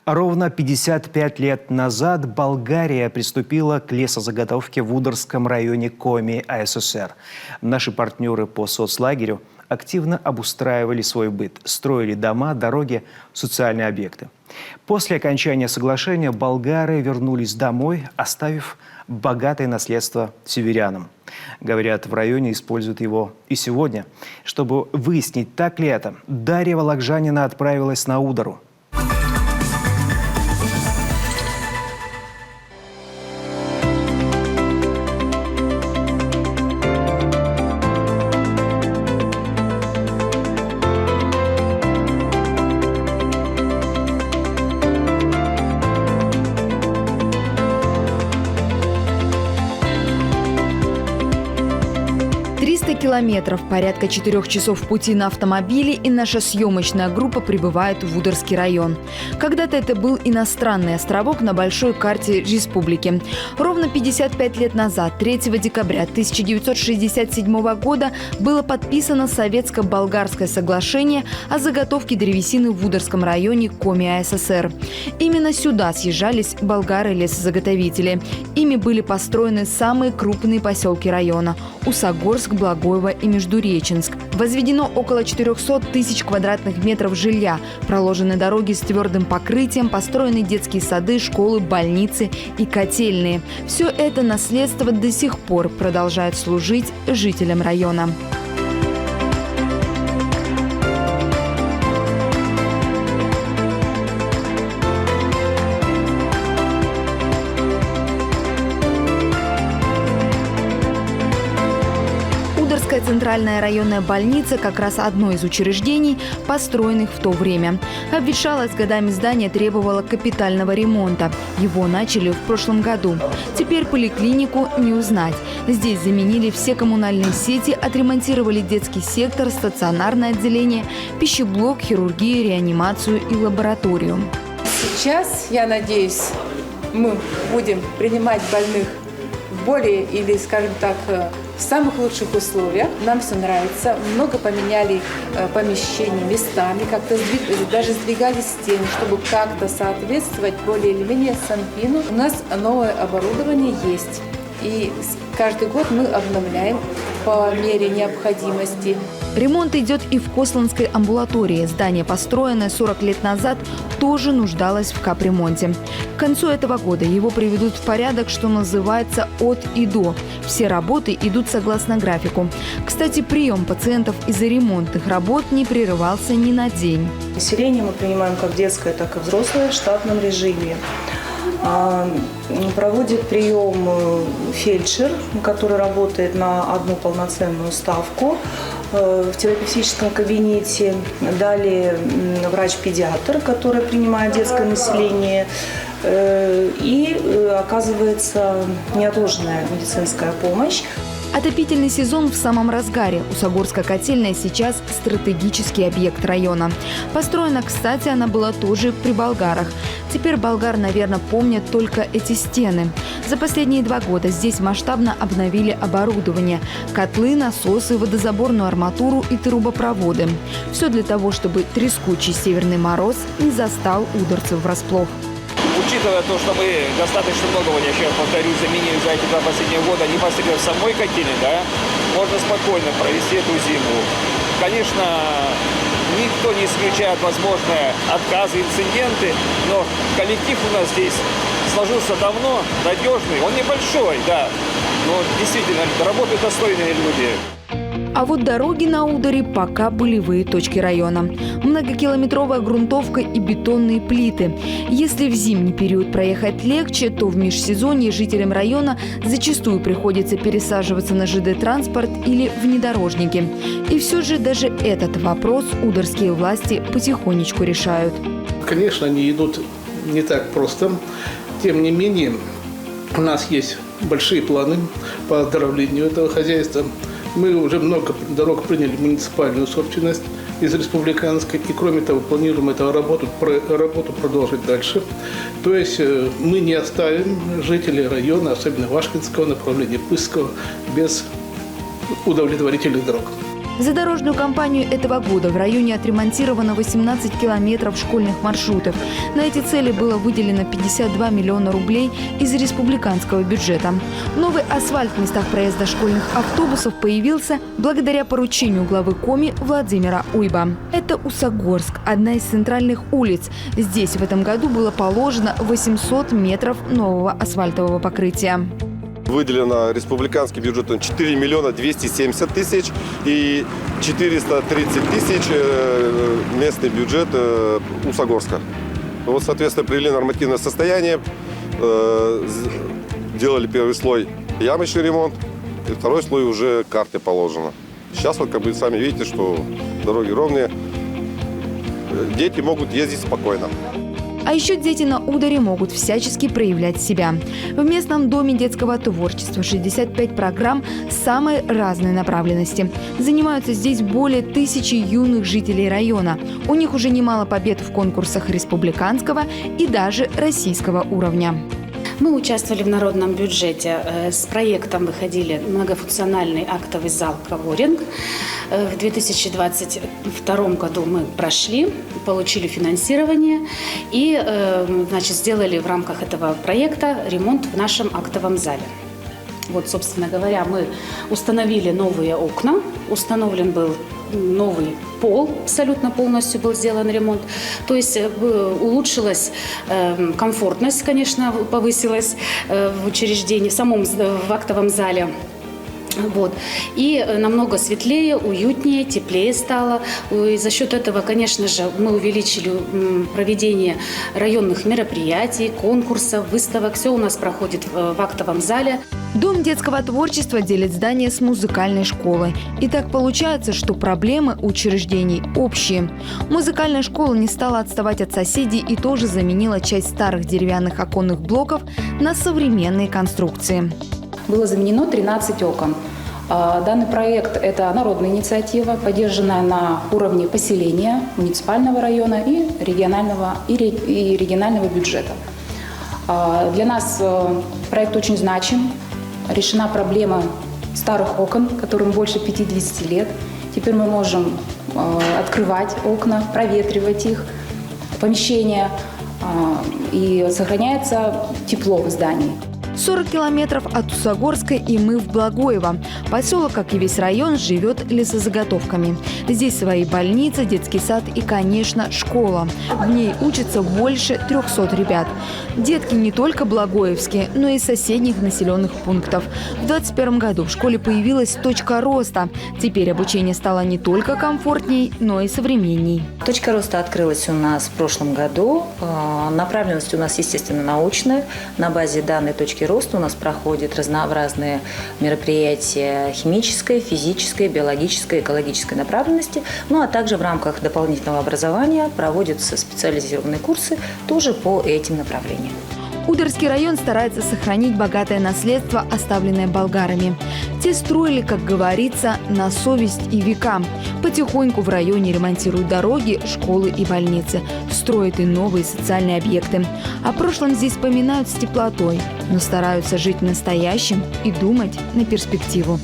Ровно 55 лет назад Болгария приступила к лесозаготовке в Ударском районе Коми АССР. Наши партнеры по соцлагерю активно обустраивали свой быт, строили дома, дороги, социальные объекты. После окончания соглашения болгары вернулись домой, оставив богатое наследство северянам. Говорят, в районе используют его и сегодня. Чтобы выяснить, так ли это, Дарья Вологжанина отправилась на Удару. Километров, порядка 4 часов пути на автомобиле, и наша съемочная группа прибывает в Ударский район. Когда-то это был иностранный островок на большой карте республики. Ровно 55 лет назад, 3 декабря 1967 года, было подписано советско-болгарское соглашение о заготовке древесины в Ударском районе Коми АССР. Именно сюда съезжались болгары-лесозаготовители. Ими были построены самые крупные поселки района – Усогорск, Благоево и Междуреченск. Возведено около 400 тысяч квадратных метров жилья, проложены дороги с твердым покрытием, построены детские сады, школы, больницы и котельные. Все это наследство до сих пор продолжает служить жителям района. Центральная районная больница как раз одно из учреждений, построенных в то время. Обветшалое с годами здание требовало капитального ремонта. Его начали в прошлом году. Теперь поликлинику не узнать. Здесь заменили все коммунальные сети, отремонтировали детский сектор, стационарное отделение, пищеблок, хирургию, реанимацию и лабораторию. Сейчас, я надеюсь, мы будем принимать больных в более или, скажем так, в самых лучших условиях. Нам все нравится. Много поменяли помещений местами, как-то даже сдвигали стены, чтобы как-то соответствовать более или менее Санпину. У нас новое оборудование есть. И каждый год мы обновляем по мере необходимости. Ремонт идет и в Косланской амбулатории. Здание, построенное 40 лет назад, тоже нуждалось в капремонте. К концу этого года его приведут в порядок, что называется, от и до. Все работы идут согласно графику. Кстати, прием пациентов из-за ремонтных работ не прерывался ни на день. Население мы принимаем как детское, так и взрослое в штатном режиме. Проводит прием фельдшер, который работает на одну полноценную ставку в терапевтическом кабинете. Далее врач-педиатр, который принимает детское население. И оказывается неотложная медицинская помощь. Отопительный сезон в самом разгаре. Усогорская котельная сейчас стратегический объект района. Построена, кстати, она была тоже при болгарах. Теперь болгар, наверное, помнят только эти стены. За последние 2 года здесь масштабно обновили оборудование. Котлы, насосы, водозаборную арматуру и трубопроводы. Все для того, чтобы трескучий северный мороз не застал ударцев врасплох. Учитывая то, что мы достаточно много, я еще повторюсь, заменили за эти 2 последних года непосредственно в самой котельной, да, можно спокойно провести эту зиму. Конечно, никто не исключает возможные отказы, инциденты, но коллектив у нас здесь сложился давно, надежный, он небольшой, да, но действительно работают достойные люди. А вот дороги на Ударе пока болевые точки района. Многокилометровая грунтовка и бетонные плиты. Если в зимний период проехать легче, то в межсезонье жителям района зачастую приходится пересаживаться на ЖД-транспорт или внедорожники. И все же даже этот вопрос ударские власти потихонечку решают. Конечно, они идут не так просто. Тем не менее, у нас есть большие планы по оздоровлению этого хозяйства. Мы уже много дорог приняли в муниципальную собственность из республиканской. И кроме того, планируем эту работу продолжить дальше. То есть мы не оставим жителей района, особенно Вашкинского направления, Пысского, без удовлетворительных дорог. За дорожную кампанию этого года в районе отремонтировано 18 километров школьных маршрутов. На эти цели было выделено 52 миллиона рублей из республиканского бюджета. Новый асфальт в местах проезда школьных автобусов появился благодаря поручению главы Коми Владимира Уйба. Это Усогорск, одна из центральных улиц. Здесь в этом году было положено 800 метров нового асфальтового покрытия. Выделено республиканским бюджетом 4 миллиона 270 тысяч и 430 тысяч местный бюджет Усогорска. Вот, соответственно, привели нормативное состояние, делали первый слой ямочный ремонт, и второй слой уже карты положено. Сейчас вот, как вы сами видите, что дороги ровные, дети могут ездить спокойно. А еще дети на Ударе могут всячески проявлять себя. В местном доме детского творчества 65 программ самой разной направленности. Занимаются здесь более 1000 юных жителей района. У них уже немало побед в конкурсах республиканского и даже российского уровня. Мы участвовали в народном бюджете. С проектом выходили многофункциональный актовый зал «Коворинг». В 2022 году мы прошли, получили финансирование и сделали в рамках этого проекта ремонт в нашем актовом зале. Вот, собственно говоря, мы установили новые окна, установлен был новый пол, абсолютно полностью был сделан ремонт. То есть улучшилась комфортность, конечно, повысилась в учреждении, в актовом зале. Вот. И намного светлее, уютнее, теплее стало. И за счет этого, конечно же, мы увеличили проведение районных мероприятий, конкурсов, выставок. Все у нас проходит в актовом зале. Дом детского творчества делит здание с музыкальной школой. И так получается, что проблемы учреждений общие. Музыкальная школа не стала отставать от соседей и тоже заменила часть старых деревянных оконных блоков на современные конструкции. Было заменено 13 окон. Данный проект – это народная инициатива, поддержанная на уровне поселения, муниципального района и регионального бюджета. Для нас проект очень значим. Решена проблема старых окон, которым больше 50 лет. Теперь мы можем открывать окна, проветривать их, помещения, и сохраняется тепло в здании. 40 километров от Усогорска, и мы в Благоево. Поселок, как и весь район, живет лесозаготовками. Здесь свои больницы, детский сад и, конечно, школа. В ней учатся больше 300 ребят. Детки не только благоевские, но и из соседних населенных пунктов. В 2021 году в школе появилась точка роста. Теперь обучение стало не только комфортней, но и современней. Точка роста открылась у нас в прошлом году. Направленность у нас, естественно, научная. На базе данной точки роста у нас проходят разнообразные мероприятия химической, физической, биологической, экологической направленности. Ну а также в рамках дополнительного образования проводятся специализированные курсы тоже по этим направлениям. Ударский район старается сохранить богатое наследство, оставленное болгарами. Те строили, как говорится, на совесть и века. Потихоньку в районе ремонтируют дороги, школы и больницы. Строят и новые социальные объекты. О прошлом здесь вспоминают с теплотой, но стараются жить настоящим и думать на перспективу.